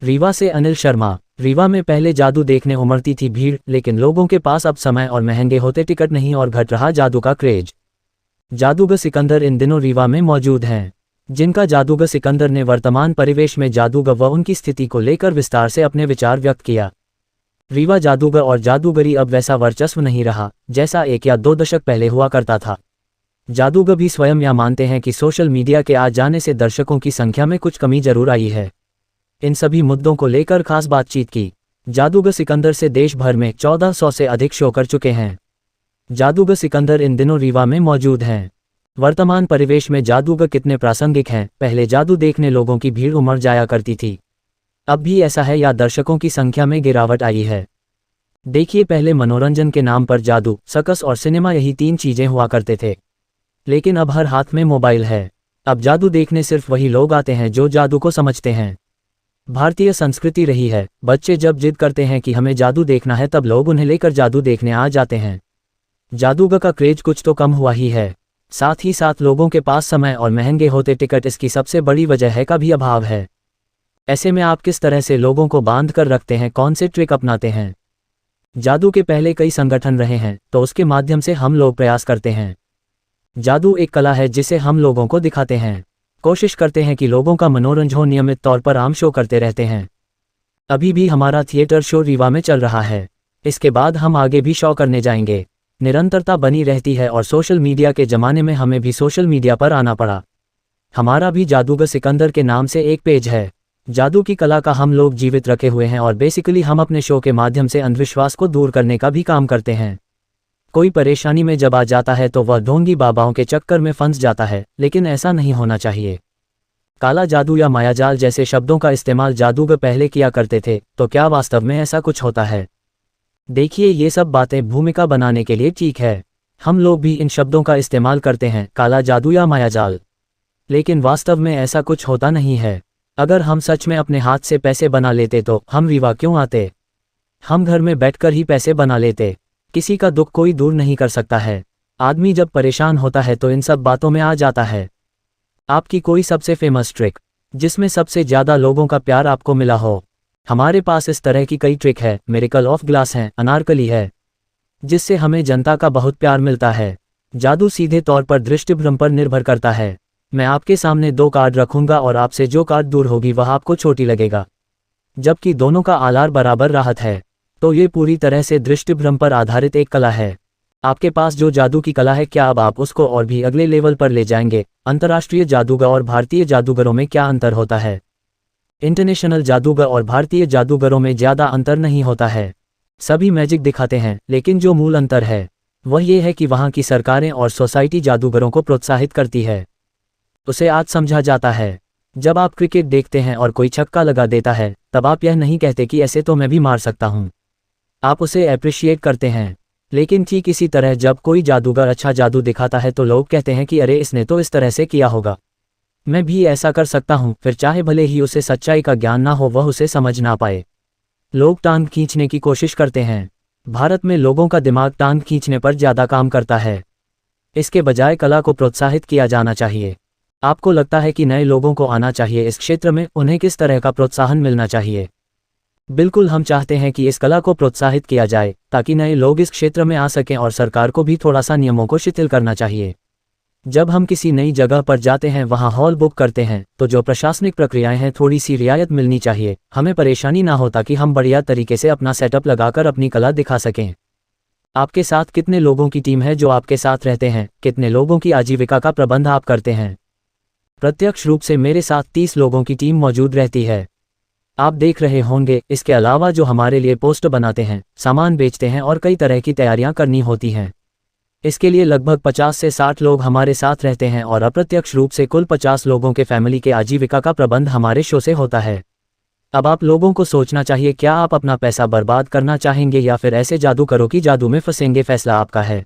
रीवा से अनिल शर्मा। रीवा में पहले जादू देखने उमड़ती थी भीड़, लेकिन लोगों के पास अब समय और महंगे होते टिकट नहीं और घट रहा जादू का क्रेज। जादूगर सिकंदर इन दिनों रीवा में मौजूद हैं, जिनका जादूगर सिकंदर ने वर्तमान परिवेश में जादूगर व उनकी स्थिति को लेकर विस्तार से अपने विचार व्यक्त किया। रीवा जादूगर और जादूगरी अब वैसा वर्चस्व नहीं रहा जैसा 1 या 2 दशक पहले हुआ करता था। जादूगर भी स्वयं यह मानते हैं कि सोशल मीडिया के आ जाने से दर्शकों की संख्या में कुछ कमी जरूर आई है। इन सभी मुद्दों को लेकर खास बातचीत की। जादूगर सिकंदर से देश भर में 1400 से अधिक शो कर चुके हैं। जादूगर सिकंदर इन दिनों रीवा में मौजूद हैं। वर्तमान परिवेश में जादूगर कितने प्रासंगिक हैं। पहले जादू देखने लोगों की भीड़ उमड़ जाया करती थी, अब भी ऐसा है या दर्शकों की संख्या में गिरावट आई है। देखिए, पहले मनोरंजन के नाम पर जादू, सर्कस और सिनेमा यही 3 चीजें हुआ करते थे, लेकिन अब हर हाथ में मोबाइल है। अब जादू देखने सिर्फ वही लोग आते हैं जो जादू को समझते हैं। भारतीय संस्कृति रही है, बच्चे जब जिद करते हैं कि हमें जादू देखना है तब लोग उन्हें लेकर जादू देखने आ जाते हैं। जादूगर का क्रेज कुछ तो कम हुआ ही है, साथ ही साथ लोगों के पास समय और महंगे होते टिकट इसकी सबसे बड़ी वजह है का भी अभाव है। ऐसे में आप किस तरह से लोगों को बांध कर रखते हैं, कौन से ट्रिक अपनाते हैं? जादू के पहले कई संगठन रहे हैं, तो उसके माध्यम से हम लोग प्रयास करते हैं। जादू एक कला है जिसे हम लोगों को दिखाते हैं, कोशिश करते हैं कि लोगों का मनोरंजन हो। नियमित तौर पर आम शो करते रहते हैं। अभी भी हमारा थिएटर शो रीवा में चल रहा है, इसके बाद हम आगे भी शो करने जाएंगे। निरंतरता बनी रहती है और सोशल मीडिया के ज़माने में हमें भी सोशल मीडिया पर आना पड़ा। हमारा भी जादूगर सिकंदर के नाम से एक पेज है। जादू की कला का हम लोग जीवित रखे हुए हैं और बेसिकली हम अपने शो के माध्यम से अंधविश्वास को दूर करने का भी काम करते हैं। कोई परेशानी में जब आ जाता है तो वह ढोंगी बाबाओं के चक्कर में फंस जाता है, लेकिन ऐसा नहीं होना चाहिए। काला जादू या मायाजाल जैसे शब्दों का इस्तेमाल जादूगर पहले किया करते थे, तो क्या वास्तव में ऐसा कुछ होता है? देखिए, ये सब बातें भूमिका बनाने के लिए ठीक है। हम लोग भी इन शब्दों का इस्तेमाल करते हैं, काला जादू या मायाजाल, लेकिन वास्तव में ऐसा कुछ होता नहीं है। अगर हम सच में अपने हाथ से पैसे बना लेते तो हम रीवा क्यों आते? हम घर में बैठकर ही पैसे बना लेते। किसी का दुख कोई दूर नहीं कर सकता है। आदमी जब परेशान होता है तो इन सब बातों में आ जाता है। आपकी कोई सबसे फेमस ट्रिक जिसमें सबसे ज़्यादा लोगों का प्यार आपको मिला हो? हमारे पास इस तरह की कई ट्रिक है। मिरेकल ऑफ ग्लास है, अनारकली है, जिससे हमें जनता का बहुत प्यार मिलता है। जादू सीधे तौर पर दृष्टिभ्रम पर निर्भर करता है। मैं आपके सामने 2 कार्ड रखूंगा और आपसे जो कार्ड दूर होगी वह आपको छोटी लगेगा, जबकि दोनों का आलार बराबर राहत है। तो ये पूरी तरह से दृष्टिभ्रम पर आधारित एक कला है। आपके पास जो जादू की कला है, क्या अब आप उसको और भी अगले लेवल पर ले जाएंगे? अंतर्राष्ट्रीय जादूगर और भारतीय जादूगरों में क्या अंतर होता है? इंटरनेशनल जादूगर और भारतीय जादूगरों में ज़्यादा अंतर नहीं होता है। सभी मैजिक दिखाते हैं, लेकिन जो मूल अंतर है वह ये है कि वहाँ की सरकारें और सोसाइटी जादूगरों को प्रोत्साहित करती है। उसे आज समझा जाता है। जब आप क्रिकेट देखते हैं और कोई छक्का लगा देता है, तब आप यह नहीं कहते कि ऐसे तो मैं भी मार सकता हूँ। आप उसे एप्रिशिएट करते हैं। लेकिन ठीक इसी तरह जब कोई जादूगर अच्छा जादू दिखाता है तो लोग कहते हैं कि अरे, इसने तो इस तरह से किया होगा, मैं भी ऐसा कर सकता हूँ। फिर चाहे भले ही उसे सच्चाई का ज्ञान ना हो, वह उसे समझ ना पाए, लोग टांग खींचने की कोशिश करते हैं। भारत में लोगों का दिमाग टांग खींचने पर ज़्यादा काम करता है। इसके बजाय कला को प्रोत्साहित किया जाना चाहिए। आपको लगता है कि नए लोगों को आना चाहिए इस क्षेत्र में, उन्हें किस तरह का प्रोत्साहन मिलना चाहिए? बिल्कुल, हम चाहते हैं कि इस कला को प्रोत्साहित किया जाए ताकि नए लोग इस क्षेत्र में आ सकें, और सरकार को भी थोड़ा सा नियमों को शिथिल करना चाहिए। जब हम किसी नई जगह पर जाते हैं, वहां हॉल बुक करते हैं, तो जो प्रशासनिक प्रक्रियाएं हैं थोड़ी सी रियायत मिलनी चाहिए। हमें परेशानी ना हो ताकि हम बढ़िया तरीके से अपना सेटअप लगाकर अपनी कला दिखा सकें। आपके साथ कितने लोगों की टीम है जो आपके साथ रहते हैं? कितने लोगों की आजीविका का प्रबंध आप करते हैं? प्रत्यक्ष रूप से मेरे साथ 30 लोगों की टीम मौजूद रहती है। आप देख रहे होंगे। इसके अलावा जो हमारे लिए पोस्ट बनाते हैं, सामान बेचते हैं और कई तरह की तैयारियां करनी होती हैं। इसके लिए लगभग 50 से 60 लोग हमारे साथ रहते हैं और अप्रत्यक्ष रूप से कुल 50 लोगों के फैमिली के आजीविका का प्रबंध हमारे शो से होता है। अब आप लोगों को सोचना चाहिए, क्या आप अपना पैसा बर्बाद करना चाहेंगे या फिर ऐसे जादू करो कि जादू में फंसेंगे? फैसला आपका है।